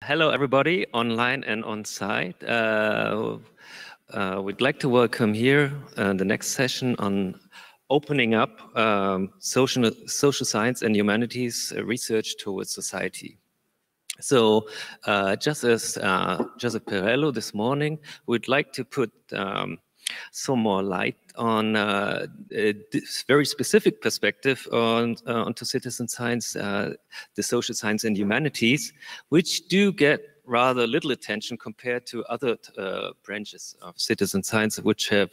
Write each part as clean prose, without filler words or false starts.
Hello, everybody, online and on site. We'd like to welcome here the next session on opening up social science and humanities research towards society. So just as Joseph Perello this morning, we'd like to put some more light on this very specific perspective onto citizen science, the social science and humanities, which do get rather little attention compared to other branches of citizen science, which have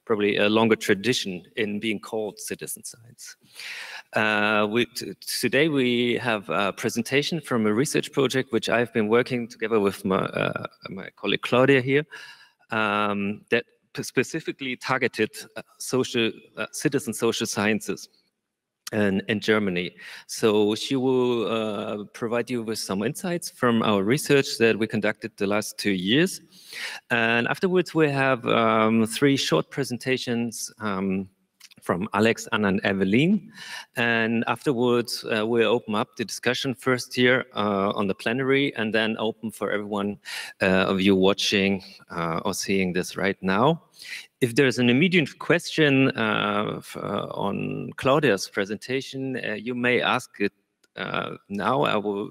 probably a longer tradition in being called citizen science. Today we have a presentation from a research project which I've been working together with my colleague Claudia here, that specifically targeted citizen social sciences in Germany. So she will provide you with some insights from our research that we conducted the last 2 years. And afterwards we have 3 short presentations from Alex, Anna, and Evelyn. And afterwards, we'll open up the discussion first here on the plenary, and then open for everyone of you watching or seeing this right now. If there's an immediate question on Claudia's presentation, you may ask it now. I will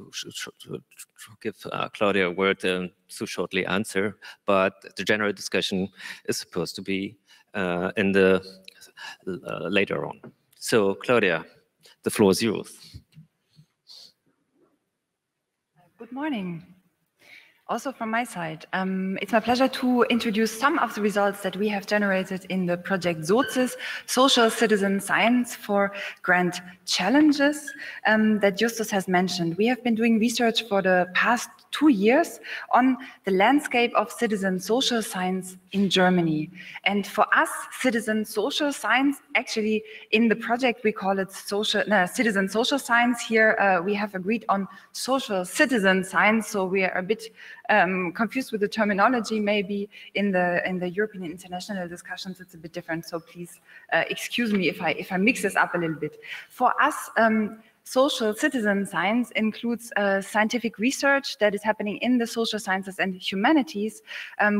give Claudia a word to shortly answer, but the general discussion is supposed to be in the later on. So, Claudia, the floor is yours. Good morning. Also from my side, it's my pleasure to introduce some of the results that we have generated in the project SOCIS, Social Citizen Science for Grand Challenges, that Justus has mentioned. We have been doing research for the past 2 years on the landscape of citizen social science in Germany. And for us, citizen social science, actually in the project we call it citizen social science. Here we have agreed on social citizen science, so we are a bit confused with the terminology. Maybe in the European international discussions it's a bit different, so please excuse me if I mix this up a little bit. For us, social citizen science includes scientific research that is happening in the social sciences and humanities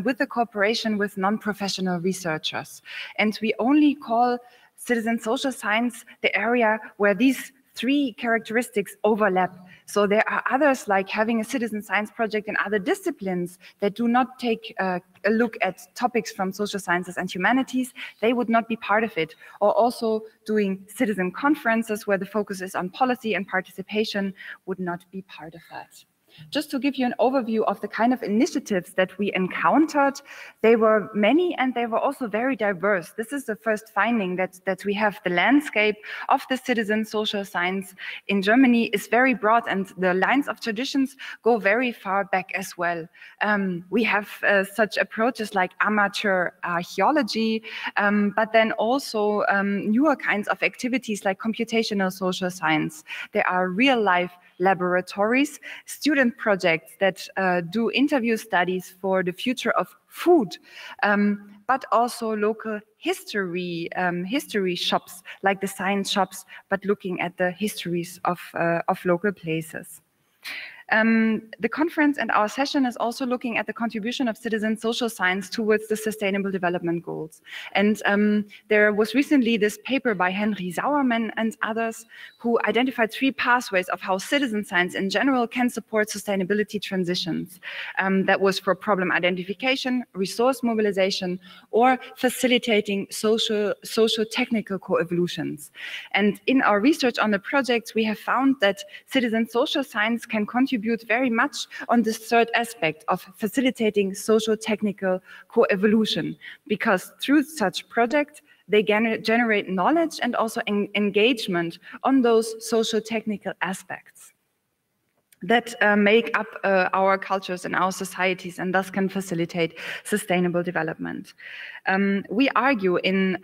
with the cooperation with non-professional researchers. And we only call citizen social science the area where these 3 characteristics overlap. So there are others, like having a citizen science project in other disciplines that do not take a look at topics from social sciences and humanities. They would not be part of it. Or also doing citizen conferences where the focus is on policy and participation would not be part of that. Just to give you an overview of the kind of initiatives that we encountered, they were many and they were also very diverse. This is the first finding that we have. The landscape of the citizen social science in Germany is very broad, and the lines of traditions go very far back as well. We have such approaches like amateur archaeology, but then also newer kinds of activities like computational social science. There are real-life laboratories, student projects that do interview studies for the future of food, but also local history shops like the science shops, but looking at the histories of local places. The conference and our session is also looking at the contribution of citizen social science towards the Sustainable Development Goals. And there was recently this paper by Henry Sauermann and others who identified 3 pathways of how citizen science in general can support sustainability transitions. That was for problem identification, resource mobilization, or facilitating social-technical co-evolutions. And in our research on the projects, we have found that citizen social science can contribute very much on this 3rd aspect of facilitating social-technical co-evolution, because through such projects, they generate knowledge and also engagement on those social-technical aspects that make up our cultures and our societies, and thus can facilitate sustainable development. We argue in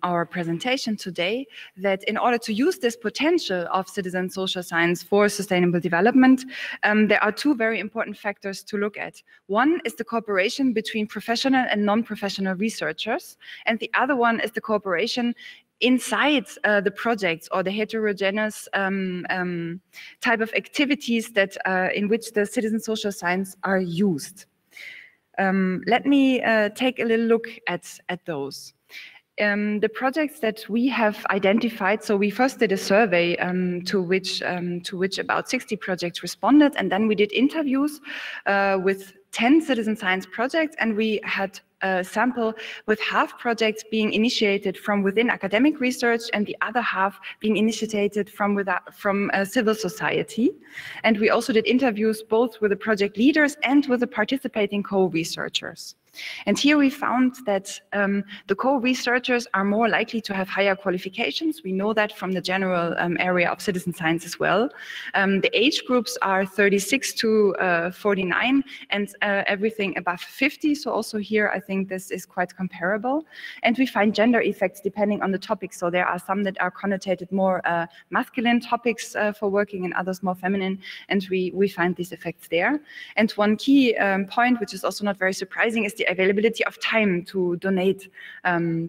our presentation today that in order to use this potential of citizen social science for sustainable development, there are 2 very important factors to look at. One is the cooperation between professional and non-professional researchers, and the other one is the cooperation inside the projects or the heterogeneous type of activities that in which the citizen social science are used. Let me take a little look at those. The projects that we have identified, so we first did a survey to which about 60 projects responded, and then we did interviews with 10 citizen science projects, and we had a sample with half projects being initiated from within academic research and the other half being initiated from civil society. And we also did interviews both with the project leaders and with the participating co-researchers. And here we found that the co-researchers are more likely to have higher qualifications. We know that from the general area of citizen science as well. The age groups are 36 to 49 and everything above 50. So also here, I think this is quite comparable. And we find gender effects depending on the topic. So there are some that are connotated more masculine topics for working and others more feminine. And we find these effects there. And one key point, which is also not very surprising, is the availability of time to donate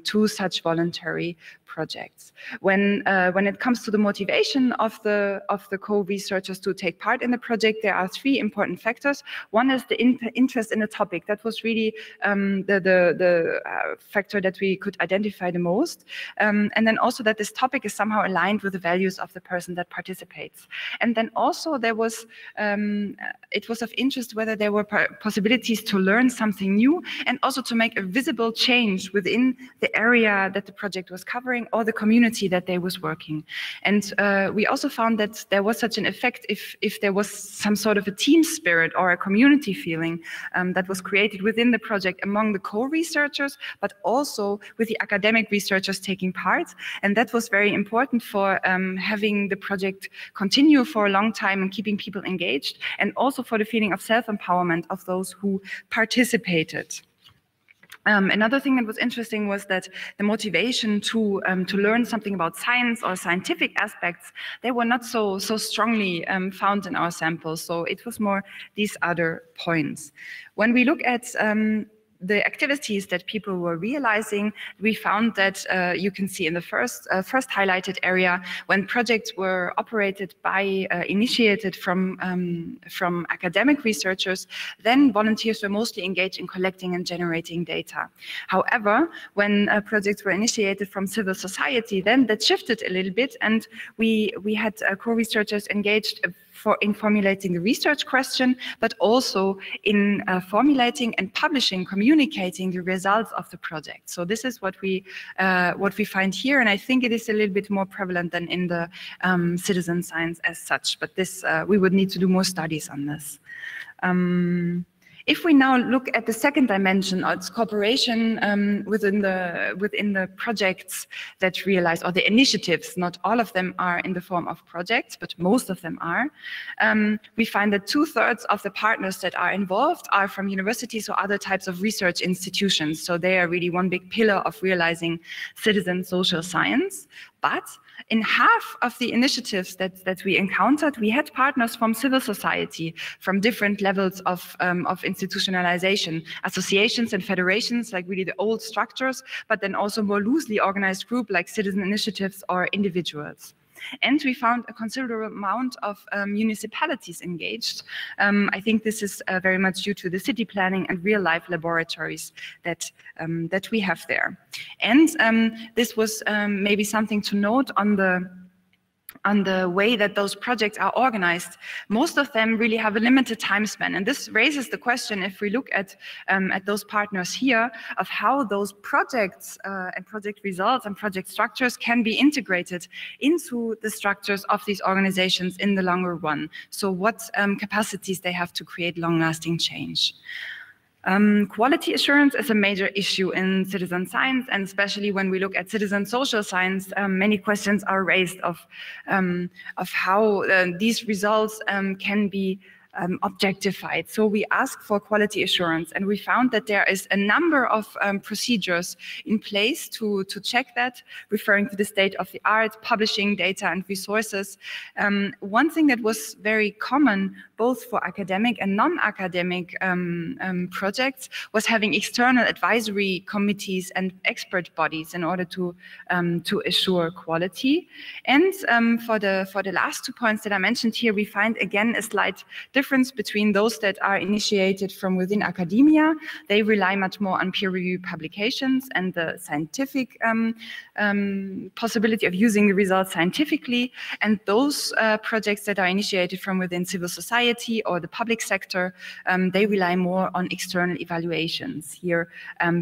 to such voluntary projects. When it comes to the motivation of the co-researchers to take part in the project, there are three important factors. One is the interest in the topic. That was really the factor that we could identify the most. And then also that this topic is somehow aligned with the values of the person that participates. And then also there was, it was of interest whether there were possibilities to learn something new and also to make a visible change within the area that the project was covering or the community that they was working. And we also found that there was such an effect if there was some sort of a team spirit or a community feeling that was created within the project among the co-researchers, but also with the academic researchers taking part. And that was very important for having the project continue for a long time and keeping people engaged, and also for the feeling of self-empowerment of those who participated. Another thing that was interesting was that the motivation to learn something about science or scientific aspects, they were not so strongly found in our samples. So it was more these other points. When we look at the activities that people were realizing, we found that you can see in the first highlighted area, when projects were operated by, initiated from academic researchers, then volunteers were mostly engaged in collecting and generating data. However, when projects were initiated from civil society, then that shifted a little bit, and we had co-researchers engaged in formulating the research question, but also in formulating and publishing, communicating the results of the project. So this is what we find here, and I think it is a little bit more prevalent than in the citizen science as such. But this we would need to do more studies on this. If we now look at the second dimension, it's cooperation within the projects that realize, or the initiatives, not all of them are in the form of projects, but most of them are. We find that 2/3 of the partners that are involved are from universities or other types of research institutions. So they are really one big pillar of realizing citizen social science. But in half of the initiatives that we encountered, we had partners from civil society, from different levels of institutionalization, associations and federations, like really the old structures, but then also more loosely organized group like citizen initiatives or individuals. And we found a considerable amount of municipalities engaged. I think this is very much due to the city planning and real-life laboratories that we have there. And this was maybe something to note on the way that those projects are organized. Most of them really have a limited time span. And this raises the question, if we look at those partners here, of how those projects and project results and project structures can be integrated into the structures of these organizations in the longer run. So what capacities they have to create long-lasting change. Quality assurance is a major issue in citizen science, and especially when we look at citizen social science, many questions are raised of how these results can be objectified. So we asked for quality assurance, and we found that there is a number of procedures in place to check that, referring to the state of the art, publishing data and resources. One thing that was very common, both for academic and non-academic projects, was having external advisory committees and expert bodies in order to assure quality. And for the last 2 points that I mentioned here, we find again a slight difference between those that are initiated from within academia. They rely much more on peer-reviewed publications and the scientific possibility of using the results scientifically. And those projects that are initiated from within civil society or the public sector, they rely more on external evaluations. Here,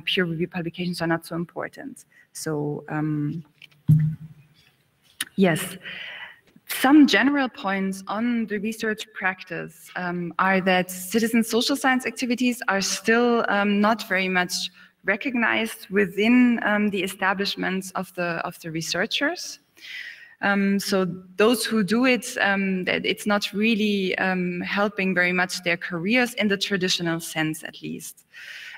peer-reviewed publications are not so important. So, yes. Some general points on the research practice are that citizen social science activities are still not very much recognized within the establishments of the researchers. So those who do it, it's not really helping very much their careers in the traditional sense, at least.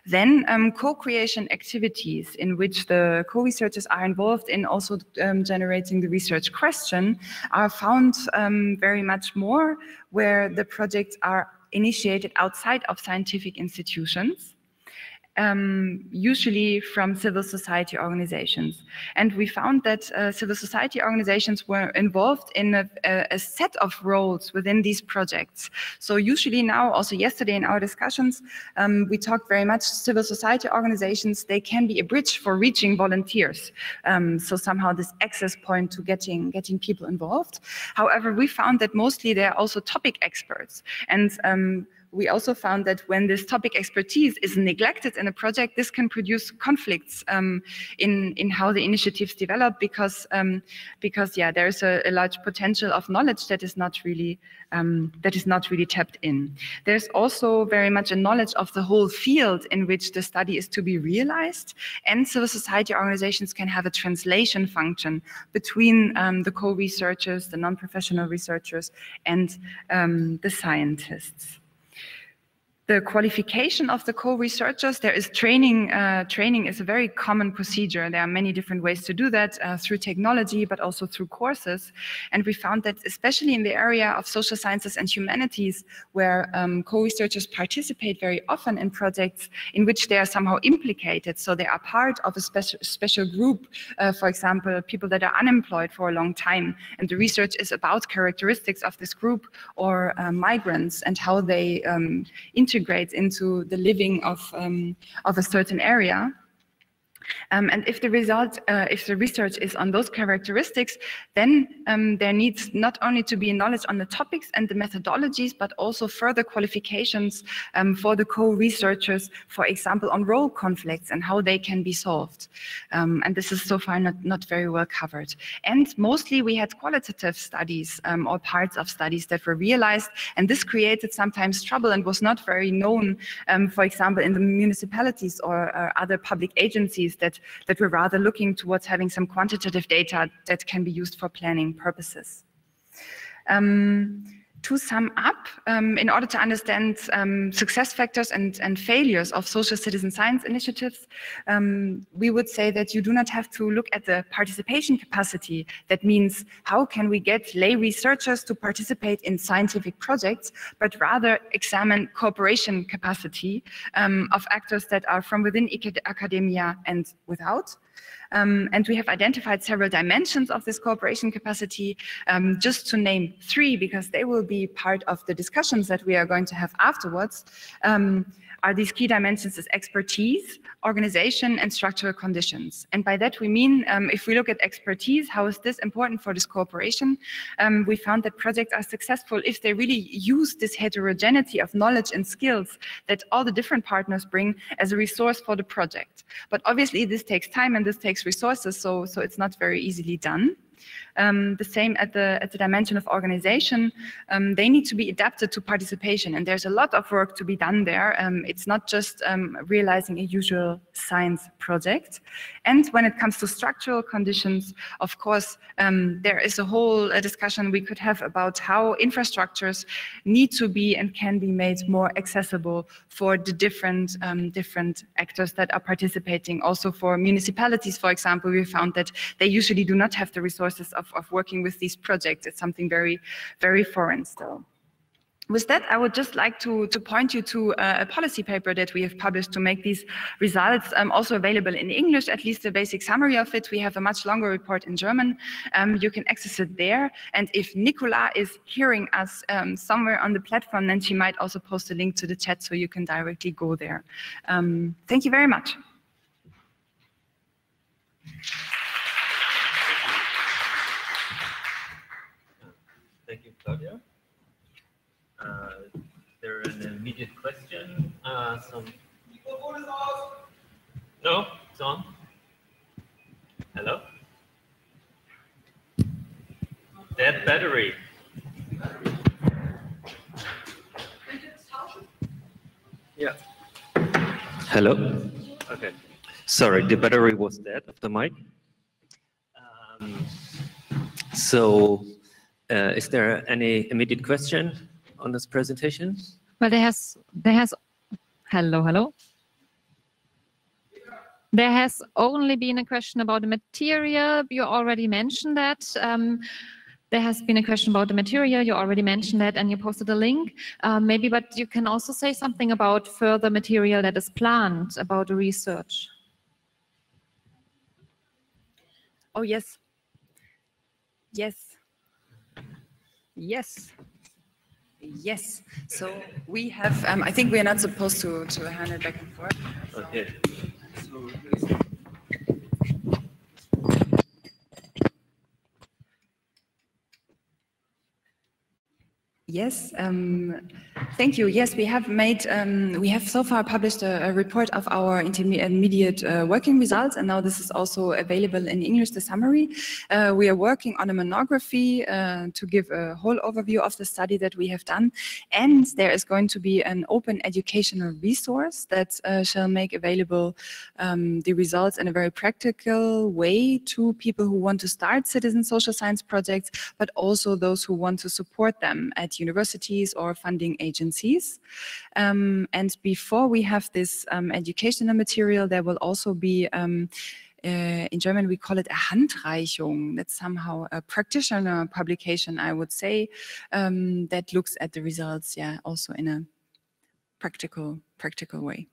Then co-creation activities in which the co-researchers are involved in also generating the research question are found very much more where the projects are initiated outside of scientific institutions. Usually from civil society organizations. And we found that civil society organizations were involved in a set of roles within these projects. So usually now, also yesterday in our discussions, we talked very much civil society organizations, they can be a bridge for reaching volunteers. So somehow this access point to getting people involved. However, we found that mostly they're also topic experts. And we also found that when this topic expertise is neglected in a project, this can produce conflicts in how the initiatives develop, because yeah, there's a large potential of knowledge that is not really tapped in. There's also very much a knowledge of the whole field in which the study is to be realized, and civil society organizations can have a translation function between the co-researchers, the non-professional researchers, and the scientists. The qualification of the co-researchers, there is training. Training is a very common procedure. There are many different ways to do that through technology, but also through courses. And we found that especially in the area of social sciences and humanities, where co-researchers participate very often in projects in which they are somehow implicated. So they are part of a special group, for example, people that are unemployed for a long time. And the research is about characteristics of this group, or migrants and how they integrate into the living of a certain area. And if the research is on those characteristics, then there needs not only to be knowledge on the topics and the methodologies, but also further qualifications for the co-researchers, for example, on role conflicts and how they can be solved. And this is so far not very well covered. And mostly we had qualitative studies or parts of studies that were realized, and this created sometimes trouble and was not very known, for example, in the municipalities or other public agencies that were rather looking towards having some quantitative data that can be used for planning purposes. To sum up, in order to understand success factors and failures of social citizen science initiatives, we would say that you do not have to look at the participation capacity. That means how can we get lay researchers to participate in scientific projects, but rather examine cooperation capacity of actors that are from within academia and without. And we have identified several dimensions of this cooperation capacity, just to name 3, because they will be part of the discussions that we are going to have afterwards. Are these key dimensions is expertise, organization, and structural conditions. And by that we mean, if we look at expertise, how is this important for this cooperation? We found that projects are successful if they really use this heterogeneity of knowledge and skills that all the different partners bring as a resource for the project. But obviously this takes time and this takes resources, so it's not very easily done. The same at the dimension of organization. They need to be adapted to participation, and there's a lot of work to be done there. It's not just realizing a usual science project. And when it comes to structural conditions, of course, there is a whole discussion we could have about how infrastructures need to be and can be made more accessible for the different actors that are participating. Also for municipalities, for example, we found that they usually do not have the resources of working with these projects. It's something very, very foreign still. With that, I would just like to point you to a policy paper that we have published to make these results also available in English, at least a basic summary of it. We have a much longer report in German. You can access it there. And if Nicola is hearing us somewhere on the platform, then she might also post a link to the chat so you can directly go there. Thank you very much. Thank you, Claudia. Is there an immediate question? No, it's on. Hello? Dead battery. Yeah. Hello? Okay. Sorry, the battery was dead of the mic. Is there any immediate question on this presentation? Well, hello. There has only been a question about the material. You already mentioned that. There has been a question about the material. You already mentioned that, and you posted a link. Maybe, but you can also say something about further material that is planned about the research. Oh, yes. Yes. So we have, I think we are not supposed to hand it back and forth. Okay. Yes, thank you. Yes, we have so far published a report of our intermediate working results, and now this is also available in English, the summary. We are working on a monography to give a whole overview of the study that we have done, and there is going to be an open educational resource that shall make available the results in a very practical way to people who want to start citizen social science projects, but also those who want to support them at universities or funding agencies. And before we have this educational material, there will also be, in German we call it a Handreichung. That's somehow a practitioner publication, I would say, that looks at the results, yeah, also in a practical way.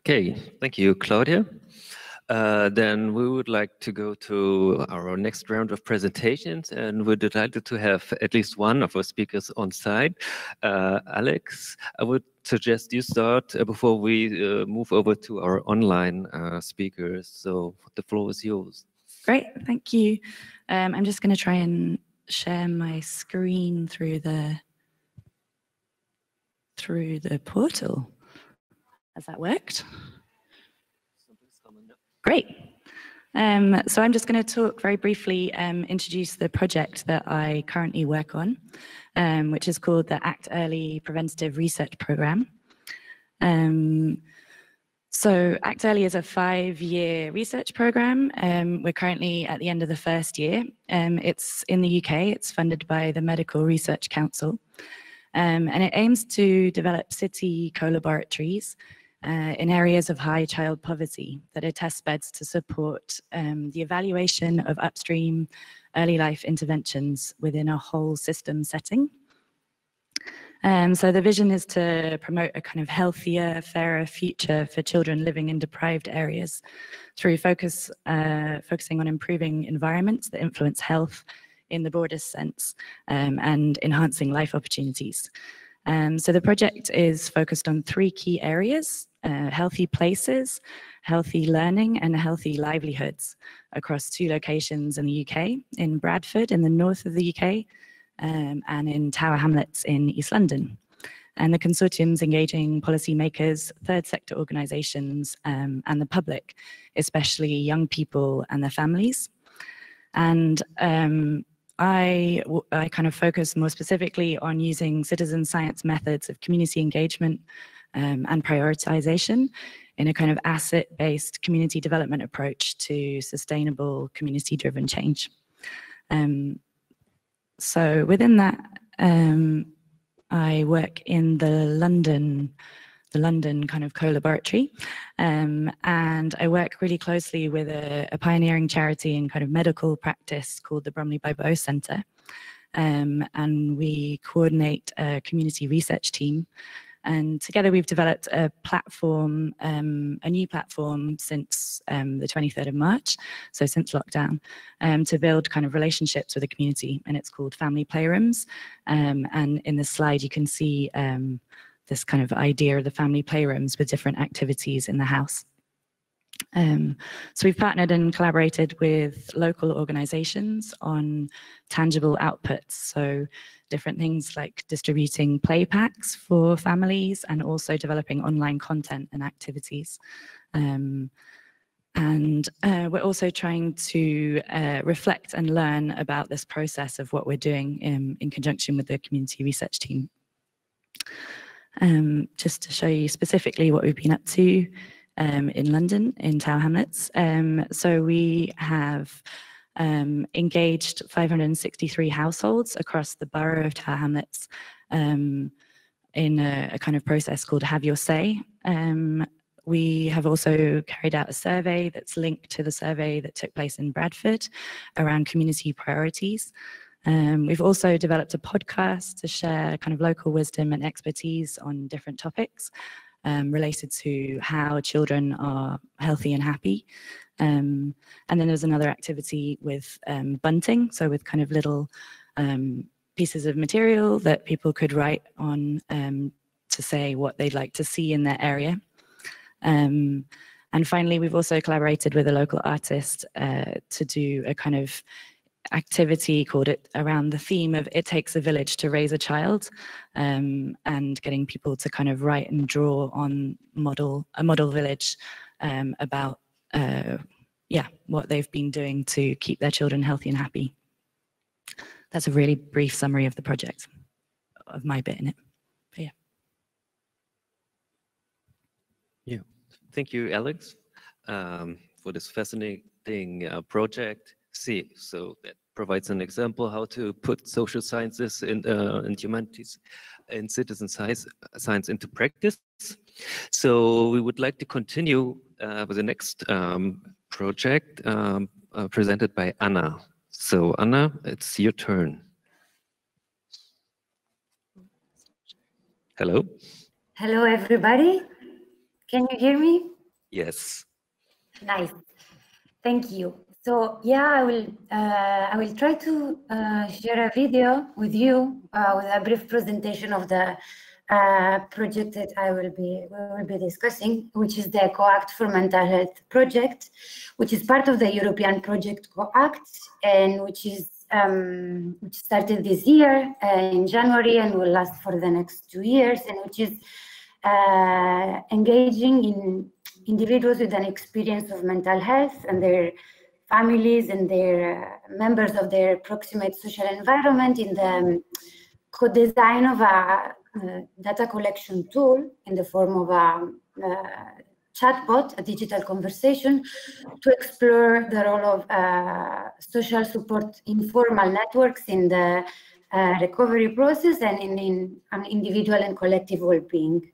Okay, thank you, Claudia. Then we would like to go to our next round of presentations, and we're delighted to have at least one of our speakers on site. Alex, I would suggest you start before we move over to our online speakers. So the floor is yours. Great, thank you. I'm just going to try and share my screen through the portal. Has that worked? Great. So I'm just going to talk very briefly, introduce the project that I currently work on, which is called the Act Early Preventative Research Programme. So Act Early is a 5-year research programme. We're currently at the end of the first year. It's in the UK. It's funded by the Medical Research Council. And it aims to develop city co-laboratories in areas of high child poverty that are test beds to support the evaluation of upstream early life interventions within a whole system setting. So the vision is to promote a kind of healthier, fairer future for children living in deprived areas through focusing on improving environments that influence health in the broadest sense and enhancing life opportunities. So the project is focused on 3 key areas: healthy places, healthy learning, and healthy livelihoods across 2 locations in the UK, in Bradford in the north of the UK, and in Tower Hamlets in East London. And the consortium's engaging policymakers, third sector organisations, and the public, especially young people and their families. And I kind of focus more specifically on using citizen science methods of community engagement and prioritization in a kind of asset-based community development approach to sustainable community-driven change. So within that, I work in the London kind of co-laboratory, and I work really closely with a pioneering charity in kind of medical practice called the Bromley by Bow Centre, and we coordinate a community research team. And together we've developed a platform, a new platform since the 23rd of March, so since lockdown, to build kind of relationships with the community, and it's called Family Playrooms. And in this slide you can see this kind of idea of the family playrooms with different activities in the house. So we've partnered and collaborated with local organizations on tangible outputs. So different things like distributing play packs for families and also developing online content and activities. And we're also trying to reflect and learn about this process of what we're doing in conjunction with the community research team. Just to show you specifically what we've been up to in London, in Tower Hamlets. So we have engaged 563 households across the borough of Tower Hamlets in a kind of process called Have Your Say. We have also carried out a survey that's linked to the survey that took place in Bradford around community priorities. We've also developed a podcast to share kind of local wisdom and expertise on different topics related to how children are healthy and happy. And then there's another activity with bunting, so with kind of little pieces of material that people could write on to say what they'd like to see in their area. And finally, we've also collaborated with a local artist to do a kind of activity called it around the theme of it takes a village to raise a child, and getting people to kind of write and draw on a model village about what they've been doing to keep their children healthy and happy. That's a really brief summary of the project, of my bit in it. But yeah, thank you, Alex, for this fascinating project. So that provides an example how to put social sciences and humanities and citizen science into practice. So we would like to continue with the next project presented by Anna. So Anna, it's your turn. Hello. Hello, everybody. Can you hear me? Yes. Nice. Thank you. So yeah, I will try to share a video with you with a brief presentation of the project that we will be discussing, which is the COACT for Mental Health project, which is part of the European project COACT, and which started this year in January and will last for the next 2 years, and which is engaging in individuals with an experience of mental health and their families and their members of their proximate social environment in the co-design of a data collection tool in the form of a chatbot, a digital conversation, to explore the role of social support informal networks in the recovery process and in an individual and collective well-being.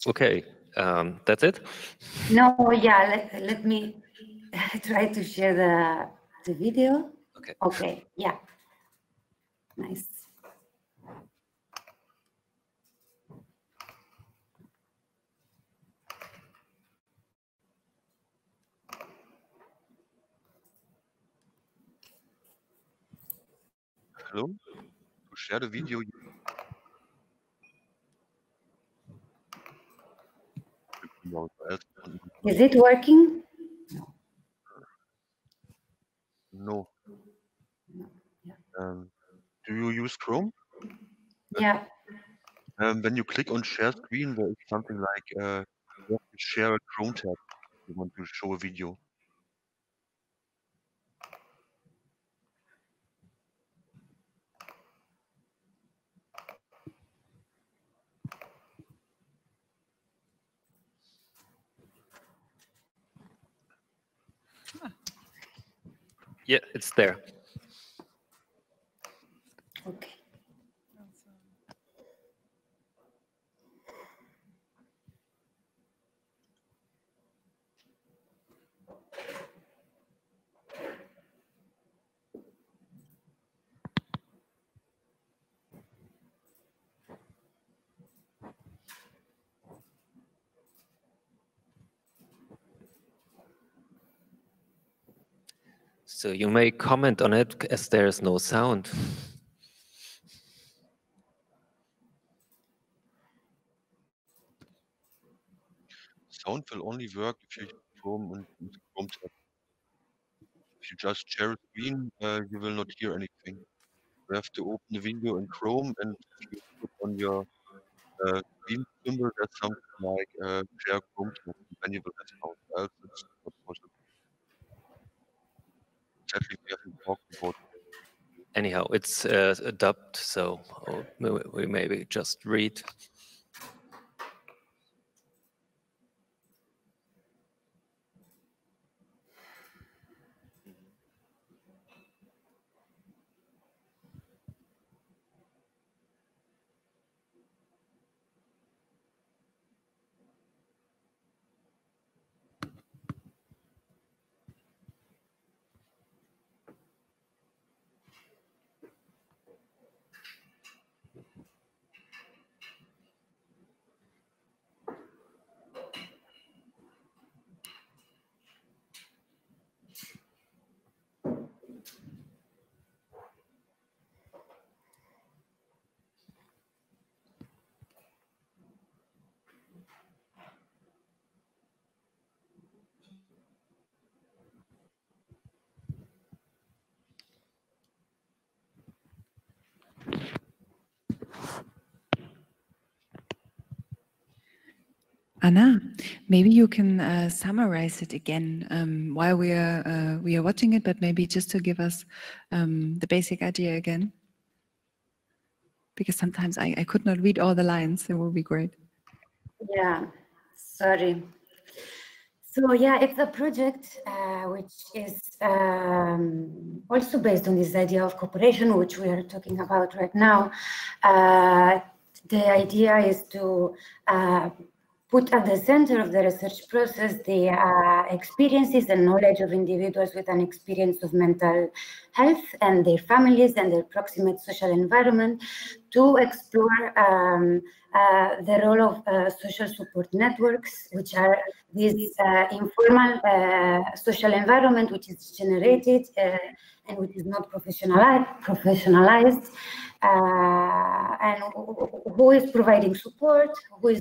Okay, that's it? No, yeah, let me try to share the video. Okay. Okay, yeah. Nice. Hello? To share the video. Is it working? No. No. Yeah. Do you use Chrome? Yeah. When you click on share screen, there is something like you have to share a Chrome tab if you want to show a video. Yeah, it's there. Okay. So you may comment on it as there is no sound. Sound will only work if you use Chrome and use Chrome tab. If you just share a screen, you will not hear anything. You have to open the window in Chrome, and if you put on your screen symbol, there's something like share Chrome tab, and then you will have sound. Else it's not possible. Exactly, we haven't talked about. Anyhow, it's dubbed, so we maybe just read. Anna, maybe you can summarize it again while we are watching it, but maybe just to give us the basic idea again, because sometimes I could not read all the lines. It would be great. Yeah, sorry. So yeah, it's a project which is also based on this idea of cooperation, which we are talking about right now. The idea is to put at the center of the research process the experiences and knowledge of individuals with an experience of mental health and their families and their proximate social environment to explore the role of social support networks, which are this informal social environment which is generated and which is not professionalized, and who is providing support, what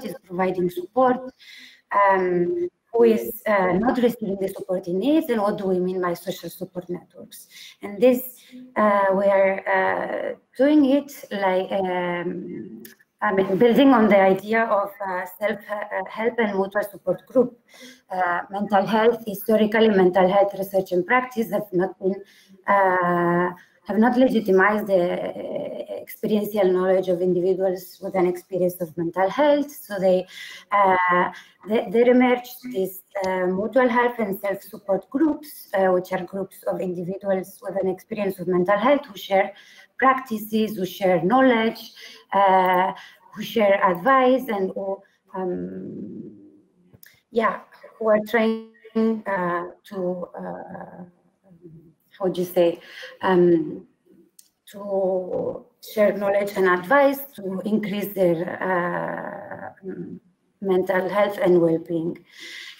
is providing support, who is not receiving the support it needs, and what do we mean by social support networks. And this, we are doing it like, building on the idea of self-help and mutual support group. Mental health, historically, mental health research and practice have not legitimized the experiential knowledge of individuals with an experience of mental health. So they emerged these mutual health and self-support groups, which are groups of individuals with an experience of mental health who share practices, who share knowledge, who share advice, and who, who are trying to, how do you say, to share knowledge and advice to increase their mental health and well-being.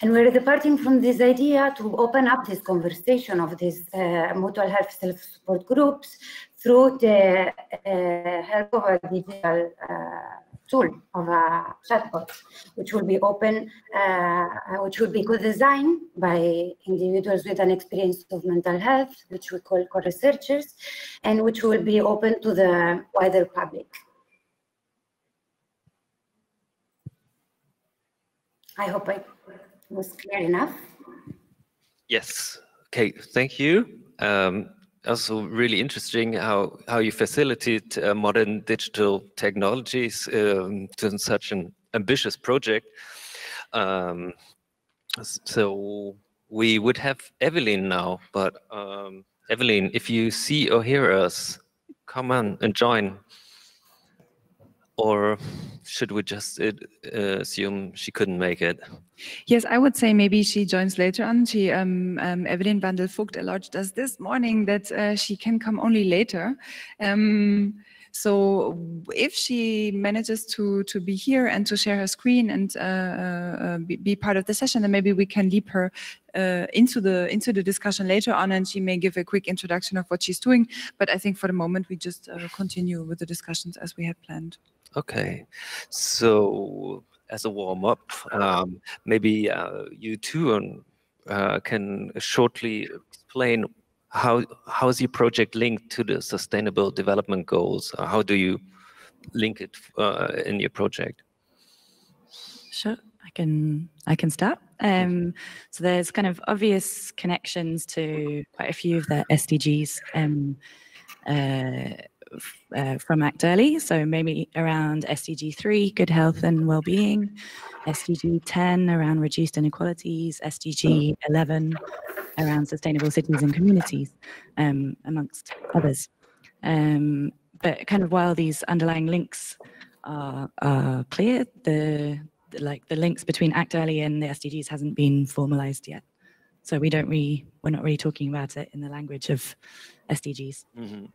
And we're departing from this idea to open up this conversation of these mutual health self-support groups through the help of a digital tool of a chatbot, which will be open, which will be co-designed by individuals with an experience of mental health, which we call co-researchers, and which will be open to the wider public. I hope I was clear enough. Yes. Okay. Thank you. Also, really interesting how you facilitate modern digital technologies to such an ambitious project. So we would have Evelyn now, but Evelyn, if you see or hear us, come on and join. Or should we just assume she couldn't make it? Yes, I would say maybe she joins later on. She, Evelyn Vandel-Vogt allowed us this morning that she can come only later. So if she manages to be here and to share her screen and be part of the session, then maybe we can leap her into the discussion later on, and she may give a quick introduction of what she's doing. But I think for the moment we just continue with the discussions as we had planned. Okay, so as a warm-up, maybe you two can shortly explain how is your project linked to the Sustainable Development Goals? How do you link it in your project? Sure, I can start. So there's kind of obvious connections to quite a few of the SDGs from Act Early. So maybe around SDG 3, good health and well-being, SDG 10 around reduced inequalities, SDG 11 around sustainable cities and communities, amongst others. But kind of while these underlying links are clear, the links between Act Early and the SDGs hasn't been formalized yet. So we're not really talking about it in the language of SDGs. Mm-hmm.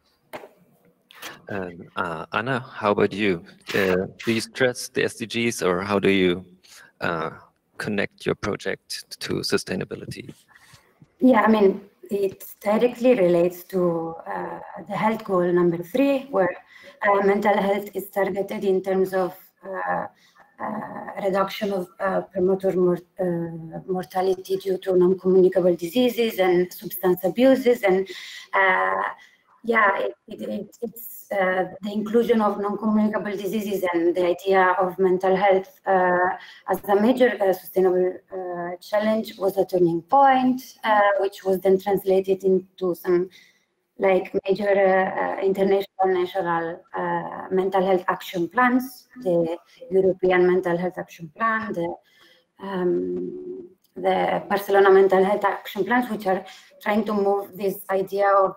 And Anna, how about you? Do you stress the SDGs, or how do you connect your project to sustainability? Yeah, I mean, it directly relates to the health goal number 3, where mental health is targeted in terms of reduction of premature mortality due to non-communicable diseases and substance abuses, and yeah, it's the inclusion of non-communicable diseases and the idea of mental health as a major sustainable challenge was a turning point, which was then translated into some like major international, national mental health action plans, the European Mental Health Action Plan, the Barcelona Mental Health Action Plans, which are trying to move this idea of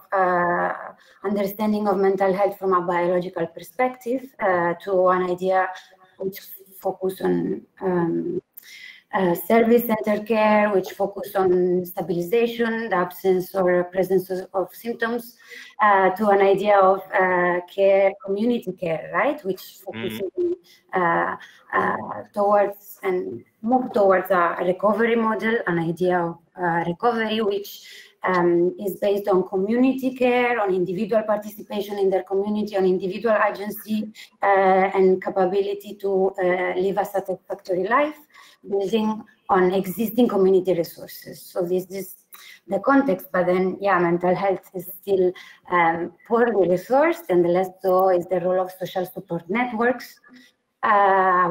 understanding of mental health from a biological perspective to an idea which focus on service-centered care, which focus on stabilization, the absence or presence of symptoms, to an idea of care, community care, right, which focuses towards and move towards a recovery model, an idea of recovery which is based on community care, on individual participation in their community, on individual agency and capability to live a satisfactory life, building on existing community resources. So this is the context, but then, yeah, mental health is still poorly resourced, and the less so is the role of social support networks,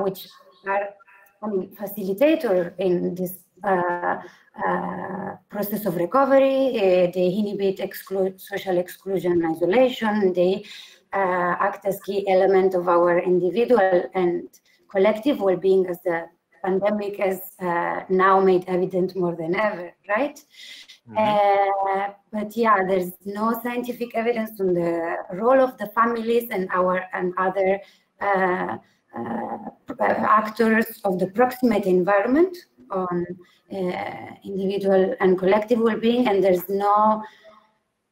which are facilitator in this process of recovery. They inhibit social exclusion and isolation. They act as key element of our individual and collective well-being, as the pandemic has now made evident more than ever, right? But yeah, there's no scientific evidence on the role of the families and other actors of the proximate environment on individual and collective well-being, and there's no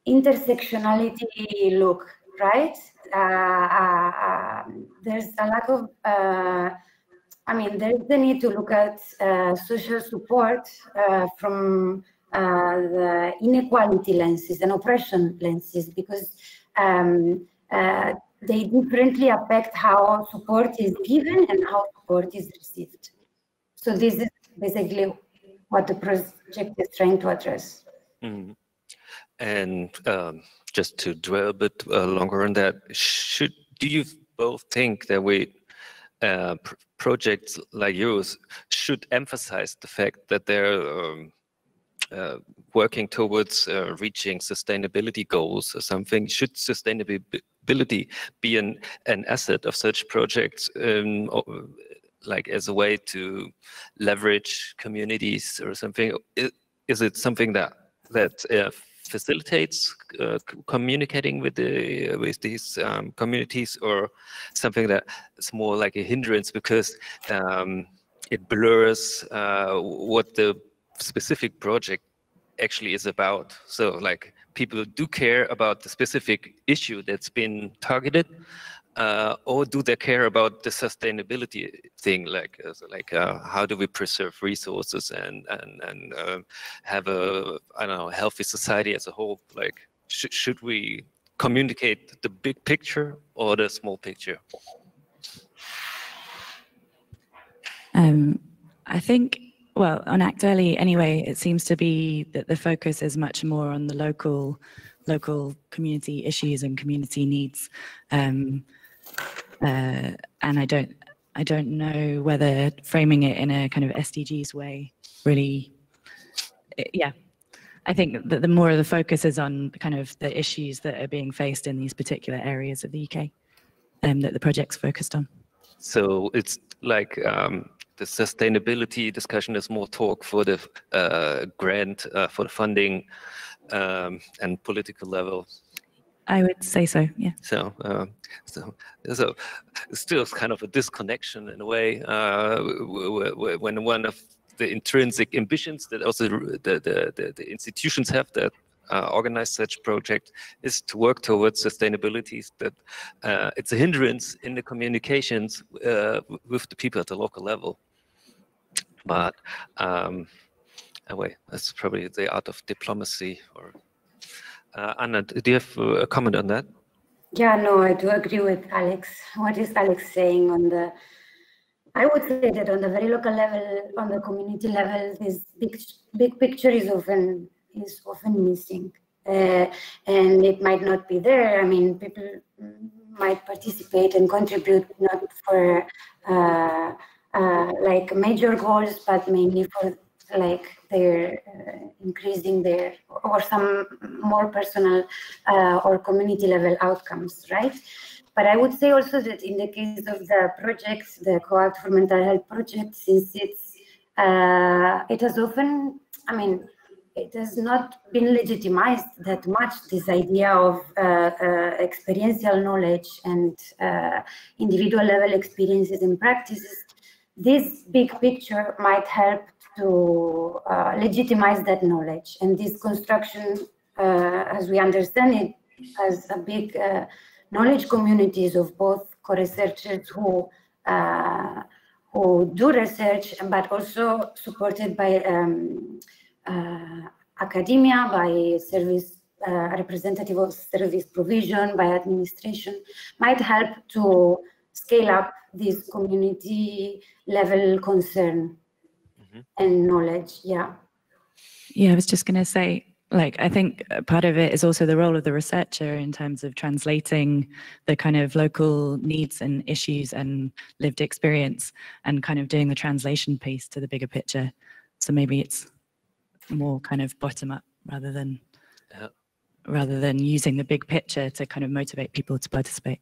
intersectionality look, right? There's a lack of there's the need to look at social support from the inequality lenses and oppression lenses, because they differently affect how support is given and how support is received. So this is basically what the project is trying to address. And just to dwell a bit longer on that, do you both think that we projects like yours should emphasize the fact that they're working towards reaching sustainability goals or something? Should sustainability be an asset of such projects, like as a way to leverage communities or something? Is it something that facilitates communicating with these communities, or something that is more like a hindrance because it blurs what the specific project actually is about? So like people do care about the specific issue that's been targeted, or do they care about the sustainability thing, like how do we preserve resources and have a, I don't know, healthy society as a whole? Like should we communicate the big picture or the small picture? I think, well, on Act Early anyway, it seems to be that the focus is much more on the local community issues and community needs. And I don't know whether framing it in a kind of SDGs way really, yeah. I think that the more of the focus is on kind of the issues that are being faced in these particular areas of the UK that the project's focused on. So it's like the sustainability discussion is more talk for the grant, for the funding and political level. I would say so, yeah. So still kind of a disconnection in a way when one of the intrinsic ambitions that also the institutions have that organize such project is to work towards sustainability, that it's a hindrance in the communications with the people at the local level. But anyway, that's probably the art of diplomacy. Or Anna, do you have a comment on that? Yeah, no, I do agree with Alex. What is Alex saying on the, I would say that on the very local level, on the community level, this big picture is often missing. And it might not be there. I mean, people might participate and contribute not for like major goals, but mainly for like their increasing their, or some more personal or community level outcomes, right? But I would say also that in the case of the projects, the Co-Act for Mental Health project, since it's, it has often, I mean, it has not been legitimized that much, this idea of experiential knowledge and individual level experiences and practices. This big picture might help to legitimize that knowledge. And this construction, as we understand it, has a big knowledge communities of both co-researchers who do research, but also supported by academia, by service representative of service provision, by administration, might help to scale up this community level concern and knowledge. Yeah. Yeah, I was just going to say, like, I think part of it is also the role of the researcher in terms of translating the kind of local needs and issues and lived experience and kind of doing the translation piece to the bigger picture. So maybe it's more kind of bottom up rather than using the big picture to kind of motivate people to participate.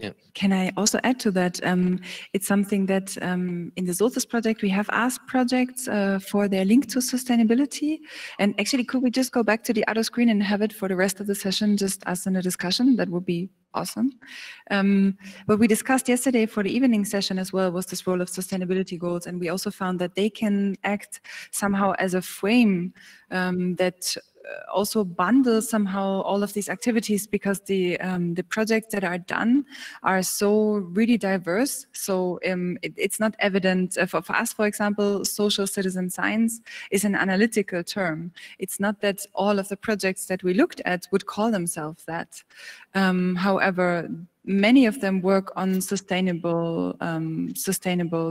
Yeah. Can I also add to that? It's something that in the Justus project, we have asked projects for their link to sustainability. And actually, could we just go back to the other screen and have it for the rest of the session, just us in a discussion? That would be awesome. What we discussed yesterday for the evening session as well was this role of sustainability goals. And we also found that they can act somehow as a frame that also bundle somehow all of these activities, because the projects that are done are so really diverse. So it's not evident for us, for example, social citizen science is an analytical term. It's not that all of the projects that we looked at would call themselves that. However, many of them work on sustainable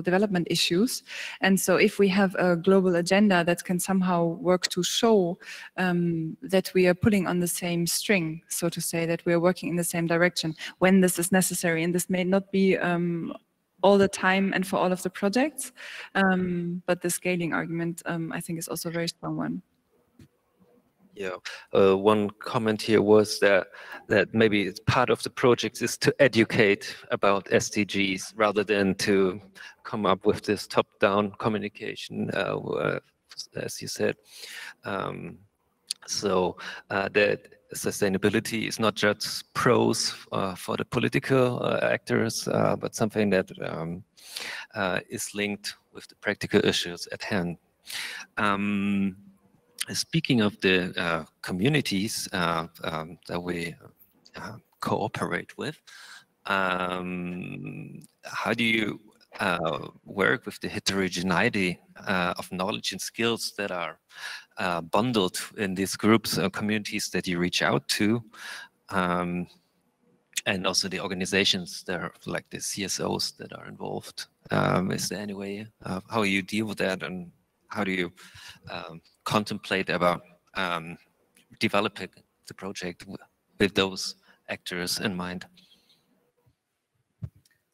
development issues. And so if we have a global agenda that can somehow work to show that we are pulling on the same string, so to say, that we are working in the same direction when this is necessary, and this may not be all the time and for all of the projects. But the scaling argument, I think, is also a very strong one. Yeah, one comment here was that maybe it's part of the project is to educate about SDGs rather than to come up with this top-down communication, as you said. So that sustainability is not just pros for the political actors, but something that is linked with the practical issues at hand. Speaking of the communities that we cooperate with, how do you work with the heterogeneity of knowledge and skills that are bundled in these groups or communities that you reach out to, and also the organizations that are like the CSOs that are involved? Is there any way how you deal with that, and how do you contemplate about developing the project with those actors in mind?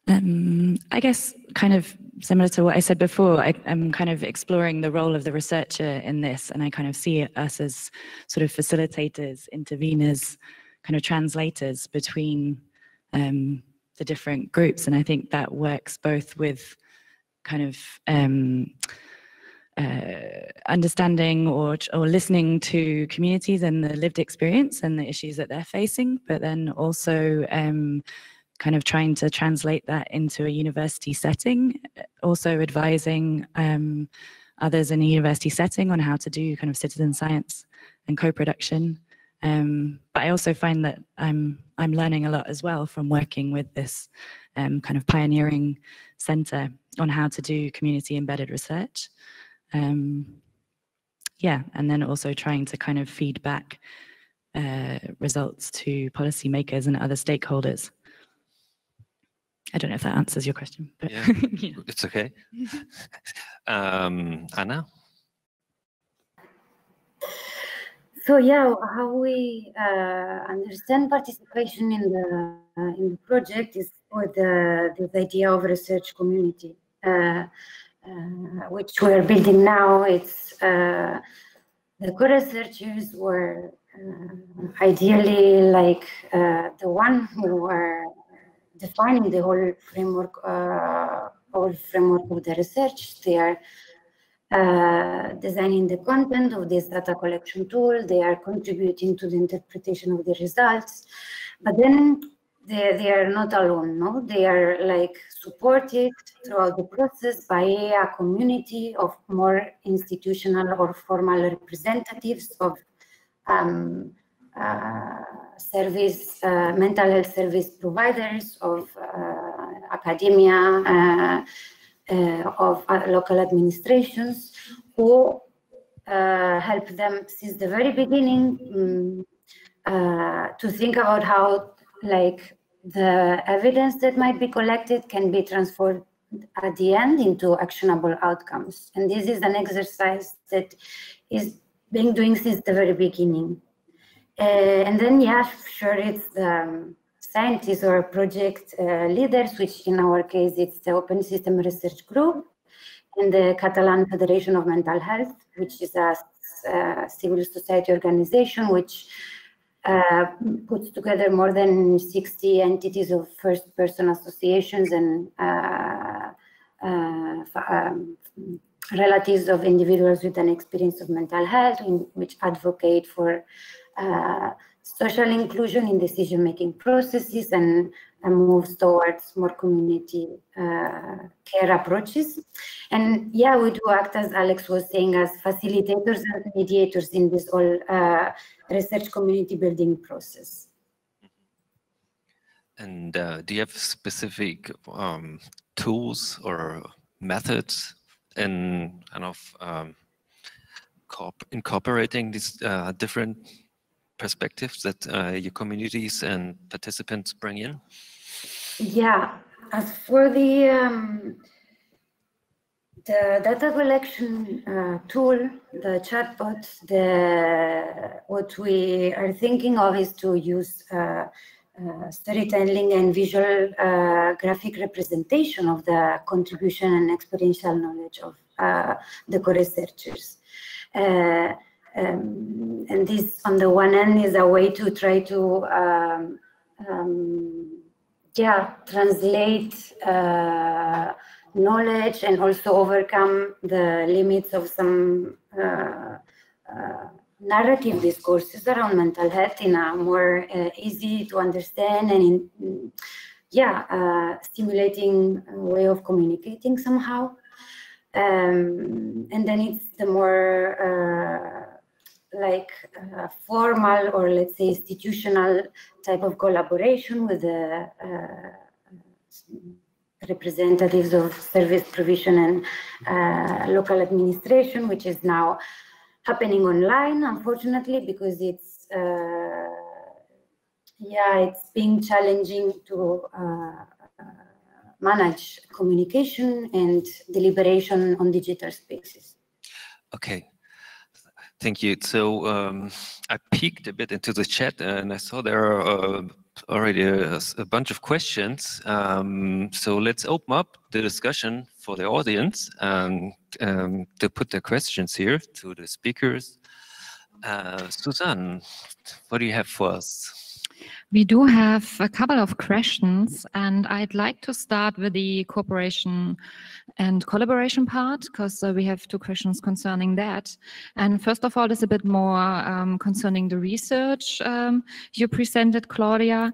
I guess kind of similar to what I said before, I'm kind of exploring the role of the researcher in this, and I kind of see us as sort of facilitators, interveners, kind of translators between the different groups. And I think that works both with kind of understanding or listening to communities and the lived experience and the issues that they're facing, but then also kind of trying to translate that into a university setting, also advising others in a university setting on how to do kind of citizen science and co-production. But I also find that I'm learning a lot as well from working with this kind of pioneering center on how to do community embedded research. Yeah, and then also trying to kind of feed back results to policymakers and other stakeholders. I don't know if that answers your question, but yeah, yeah. It's okay. Anna? So yeah, how we understand participation in the project is with this idea of research community, which we're building now. It's the co-researchers were ideally like the one who are defining the whole framework of the research. They are designing the content of this data collection tool. They are contributing to the interpretation of the results. But then they are not alone, no? They are like supported throughout the process by a community of more institutional or formal representatives of mental health service providers, of academia, of local administrations, who help them since the very beginning to think about how, like, the evidence that might be collected can be transformed at the end into actionable outcomes. And this is an exercise that is being doing since the very beginning. And then, yeah, sure, it's the scientists or project leaders, which in our case, it's the Open System Research Group and the Catalan Federation of Mental Health, which is a civil society organization which puts together more than 60 entities of first-person associations and relatives of individuals with an experience of mental health, which advocate for social inclusion in decision-making processes and moves towards more community care approaches. And yeah, we do act, as Alex was saying, as facilitators and mediators in this whole research community building process. And do you have specific tools or methods in kind of incorporating these different perspectives that your communities and participants bring in? Yeah, as for the data collection tool, the chatbot, what we are thinking of is to use storytelling and visual graphic representation of the contribution and experiential knowledge of the co-researchers. And this, on the one hand, is a way to try to translate knowledge and also overcome the limits of some narrative discourses around mental health in a more easy to understand and stimulating way of communicating somehow. And then it's the more formal or let's say institutional type of collaboration with the representatives of service provision and local administration, which is now happening online, unfortunately, because it's being challenging to manage communication and deliberation on digital spaces. Okay. Thank you. So I peeked a bit into the chat and I saw there are already a bunch of questions. So let's open up the discussion for the audience and to put their questions here to the speakers. Susanne, what do you have for us? We do have a couple of questions, and I'd like to start with the cooperation and collaboration part, because we have two questions concerning that. And first of all, it's a bit more concerning the research you presented, Claudia.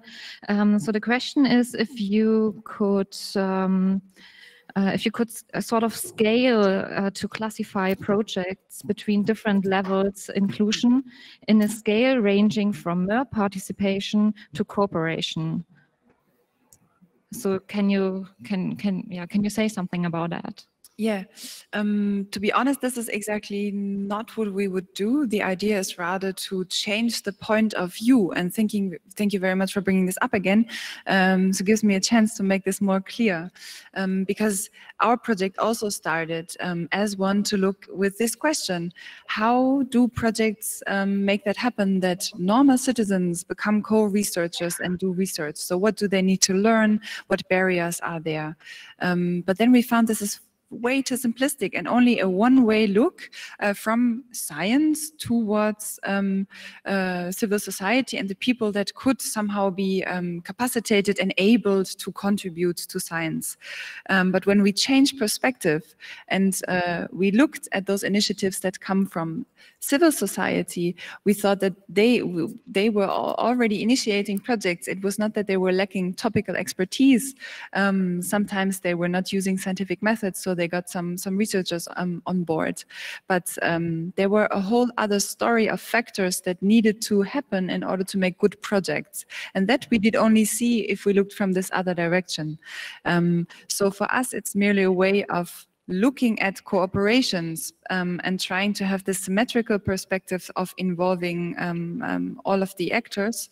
So the question is if you could sort of scale to classify projects between different levels inclusion in a scale ranging from mere participation to cooperation. So can you say something about that? Yeah, to be honest, this is exactly not what we would do. The idea is rather to change the point of view, and thank you very much for bringing this up again. So it gives me a chance to make this more clear, because our project also started as one to look with this question: how do projects make that happen, that normal citizens become co-researchers and do research? So what do they need to learn? What barriers are there? But then we found this is way too simplistic and only a one-way look from science towards civil society and the people that could somehow be capacitated and able to contribute to science. But when we change perspective and we looked at those initiatives that come from civil society, we thought that they were already initiating projects. It was not that they were lacking topical expertise. Sometimes they were not using scientific methods, so they got some researchers on board. But there were a whole other story of factors that needed to happen in order to make good projects. And that we did only see if we looked from this other direction. So for us, it's merely a way of looking at cooperations and trying to have this symmetrical perspective of involving all of the actors,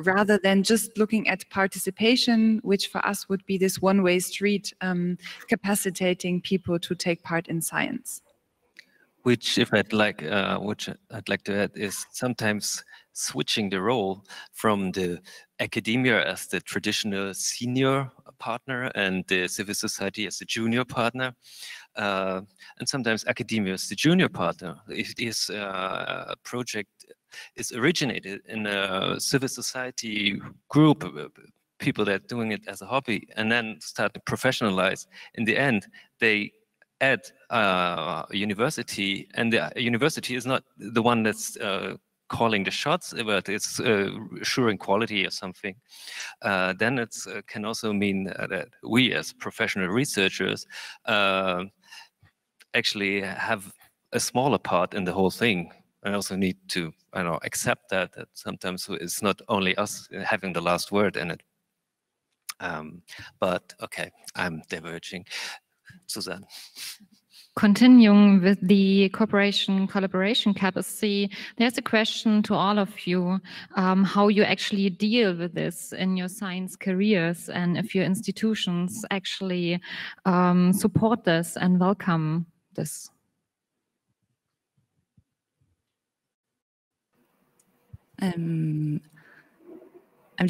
rather than just looking at participation, which for us would be this one-way street, capacitating people to take part in science. Which I'd like to add is sometimes switching the role from the academia as the traditional senior partner and the civil society as the junior partner. And sometimes academia is the junior partner. If this project is originated in a civil society group, people that are doing it as a hobby, and then start to professionalize, in the end, they add a university, and the university is not the one that's calling the shots, but it's assuring quality or something. Then it can also mean that we as professional researchers actually have a smaller part in the whole thing. I also need to, accept that sometimes it's not only us having the last word in it. But okay, I'm diverging. Susanne. Continuing with the collaboration capacity, there's a question to all of you, how you actually deal with this in your science careers, and if your institutions actually support this and welcome this. I'm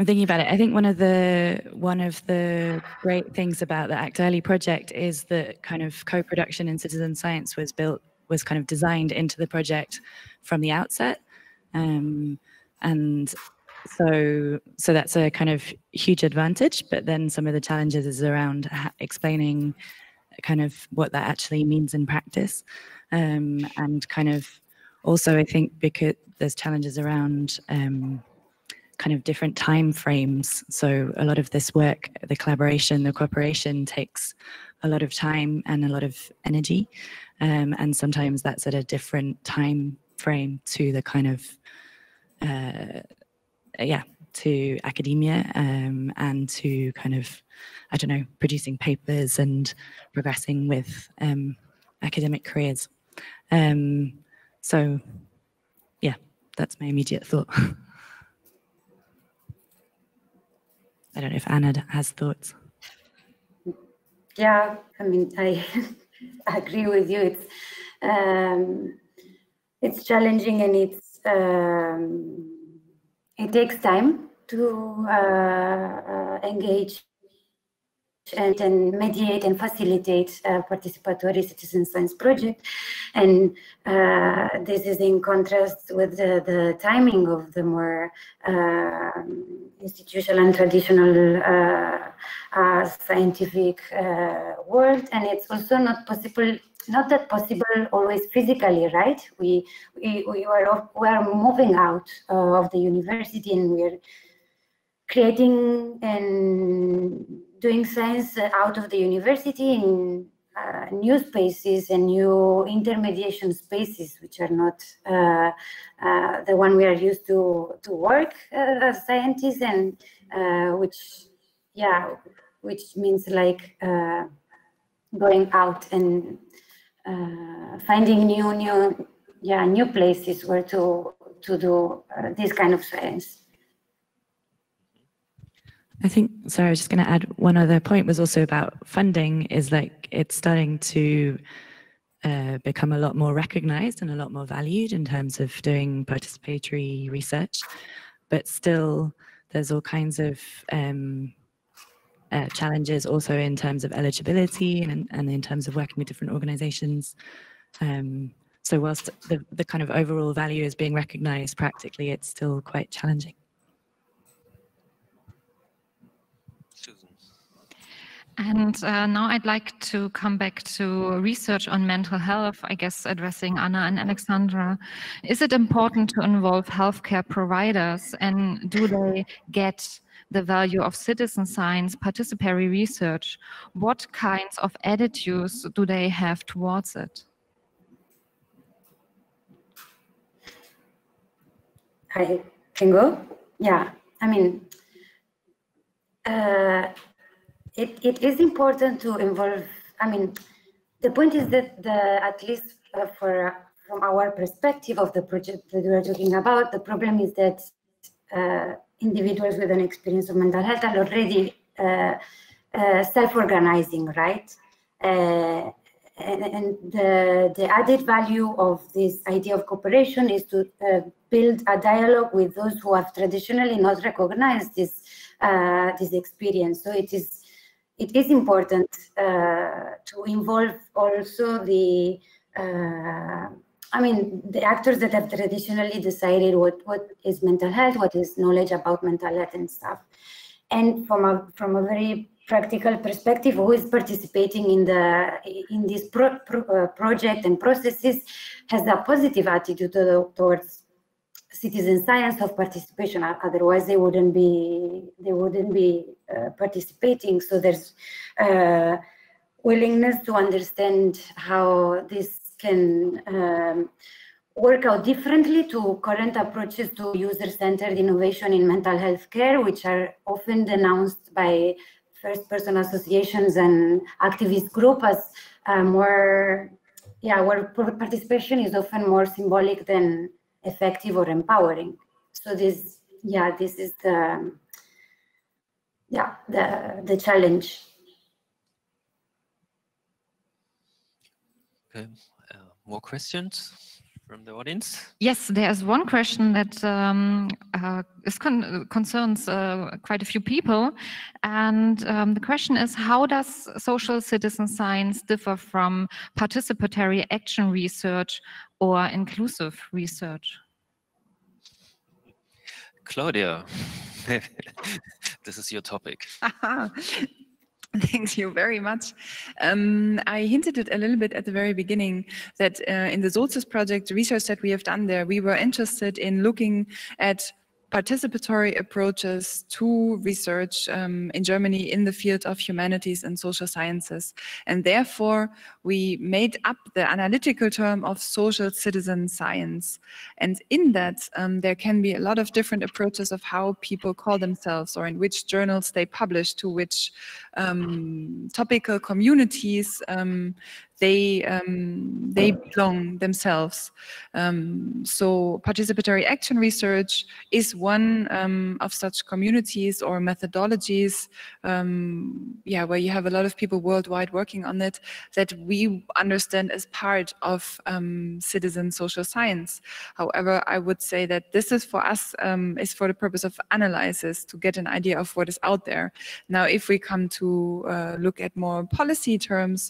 thinking about it. I think one of the great things about the Act Early project is that kind of co-production in citizen science was kind of designed into the project from the outset, and so that's a kind of huge advantage. But then some of the challenges is around explaining kind of what that actually means in practice, and kind of also I think because there's challenges around kind of different time frames. So a lot of this work, the collaboration, the cooperation takes a lot of time and a lot of energy. And sometimes that's at a different time frame to the kind of, to academia and to kind of, I don't know, producing papers and progressing with academic careers. So yeah, that's my immediate thought. I don't know if Anna has thoughts. Yeah, I mean, I agree with you. It's challenging, and it takes time to engage and mediate and facilitate participatory citizen science project. And this is in contrast with the timing of the more institutional and traditional scientific world. And it's also not that possible always physically, right? We are moving out of the university, and we're creating and doing science out of the university in new spaces and new intermediation spaces, which are not the one we are used to work as scientists, and which means like going out and finding new places where to do this kind of science. I think, sorry, I was just going to add one other point was also about funding, is like it's starting to become a lot more recognized and a lot more valued in terms of doing participatory research, but still there's all kinds of challenges also in terms of eligibility and in terms of working with different organizations. So whilst the kind of overall value is being recognized practically, it's still quite challenging. And now I'd like to come back to research on mental health, I guess addressing Anna and Alexandra. Is it important to involve healthcare providers, and do they get the value of citizen science, participatory research? What kinds of attitudes do they have towards it? I can go? Yeah, I mean, it is important to involve. I mean, the point is that at least from our perspective of the project that we are talking about, the problem is that individuals with an experience of mental health are already self-organizing, right? And the added value of this idea of cooperation is to build a dialogue with those who have traditionally not recognized this experience. So it is important to involve also the actors that have traditionally decided what is mental health, what is knowledge about mental health and stuff. And from a very practical perspective, who is participating in this project and processes has a positive attitude towards citizen science of participation. Otherwise, they wouldn't be participating. So there's willingness to understand how this can work out differently to current approaches to user-centered innovation in mental health care, which are often denounced by first-person associations and activist groups as where participation is often more symbolic than effective or empowering. So this is the challenge. Okay, more questions? from the audience? Yes, there's one question that concerns quite a few people. And the question is, how does social citizen science differ from participatory action research or inclusive research? Claudia, this is your topic. Thank you very much. I hinted it a little bit at the very beginning that in the SOCIS project, the research that we have done there, we were interested in looking at participatory approaches to research in Germany in the field of humanities and social sciences. And therefore, we made up the analytical term of social citizen science. And in that, there can be a lot of different approaches of how people call themselves or in which journals they publish, to which topical communities they belong themselves. So participatory action research is one of such communities or methodologies, where you have a lot of people worldwide working on it, that we understand as part of citizen social science. However, I would say that this is for us, is for the purpose of analysis, to get an idea of what is out there. Now, if we come to look at more policy terms,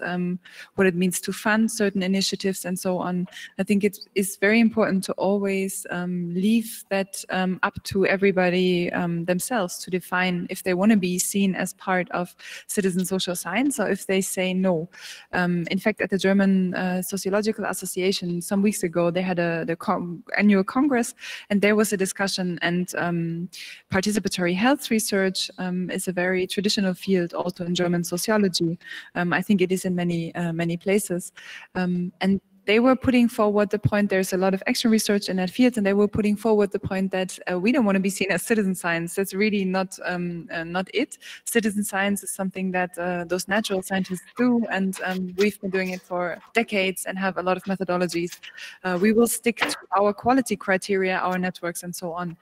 what it means to fund certain initiatives and so on, I think it is very important to always leave that up to everybody themselves to define if they want to be seen as part of citizen social science or if they say no. In fact, at the German Sociological Association some weeks ago, they had the annual congress, and there was a discussion, and participatory health research is a very traditional field also in German sociology. I think it is in many places. And they were putting forward the point, there's a lot of action research in that field, and they were putting forward the point that we don't want to be seen as citizen science. That's really not it. Citizen science is something that those natural scientists do, and we've been doing it for decades and have a lot of methodologies. We will stick to our quality criteria, our networks, and so on.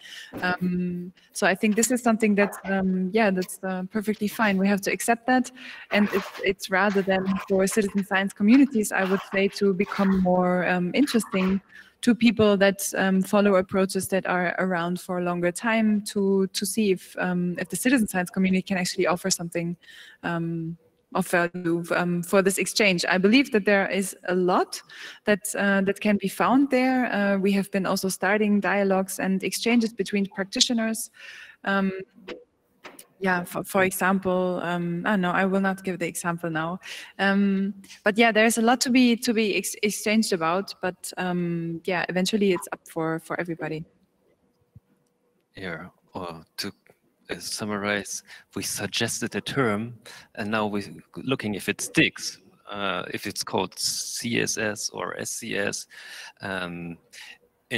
So I think this is something that's, that's perfectly fine. We have to accept that, and it's rather than for citizen science communities, I would say, to become more interesting to people that follow approaches that are around for a longer time, to see if the citizen science community can actually offer something of value for this exchange. I believe that there is a lot that can be found there. We have been also starting dialogues and exchanges between practitioners. For example, no, I will not give the example now. But yeah, there's a lot to be exchanged about. But eventually it's up for everybody. Yeah, or to summarize, we suggested a term, and now we're looking if it sticks. If it's called CSS or SCS. In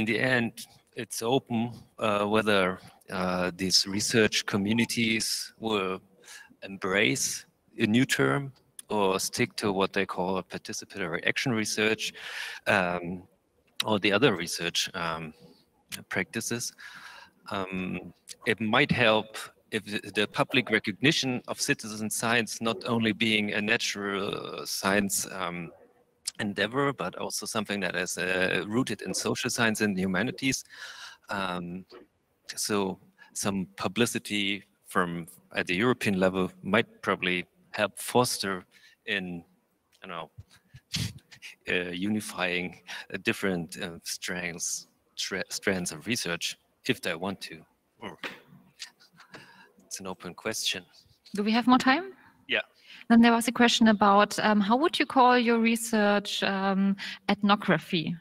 the end, it's open whether these research communities will embrace a new term or stick to what they call participatory action research or the other research practices. It might help if the public recognition of citizen science not only being a natural science endeavor, but also something that is rooted in social science and the humanities. So some publicity from at the European level might probably help foster in, unifying different strands of research if they want to. It's an open question. Do we have more time? Yeah. Then there was a question about how would you call your research ethnography?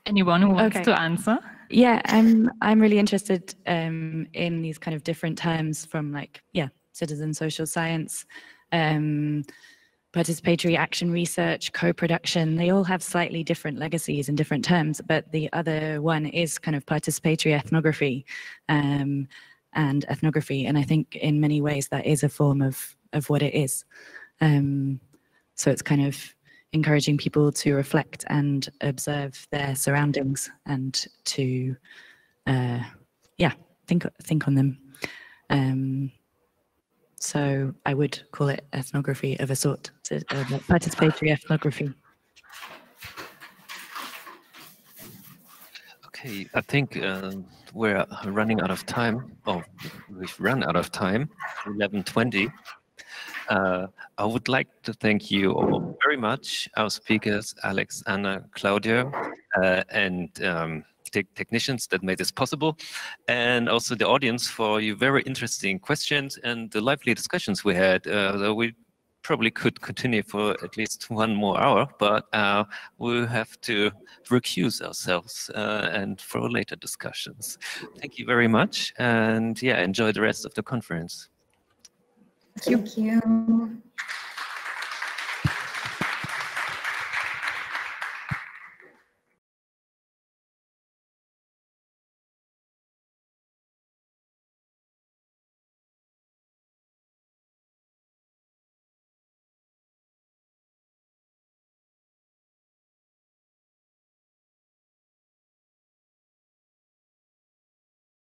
Anyone who wants to answer? Yeah, I'm really interested in these kind of different terms from citizen social science, participatory action research, co-production. They all have slightly different legacies and different terms, but the other one is kind of participatory ethnography and ethnography. And I think in many ways that is a form of what it is. So it's kind of encouraging people to reflect and observe their surroundings and to, think on them. So I would call it ethnography of a sort, participatory ethnography. Okay, I think we're running out of time. Oh, we've run out of time, 11:20. I would like to thank you all very much, our speakers, Alex, Anna, Claudia, and technicians that made this possible, and also the audience for your very interesting questions and the lively discussions we had. Though we probably could continue for at least 1 more hour, but we'll have to recuse ourselves and for later discussions. Thank you very much, and yeah, enjoy the rest of the conference. Thank you.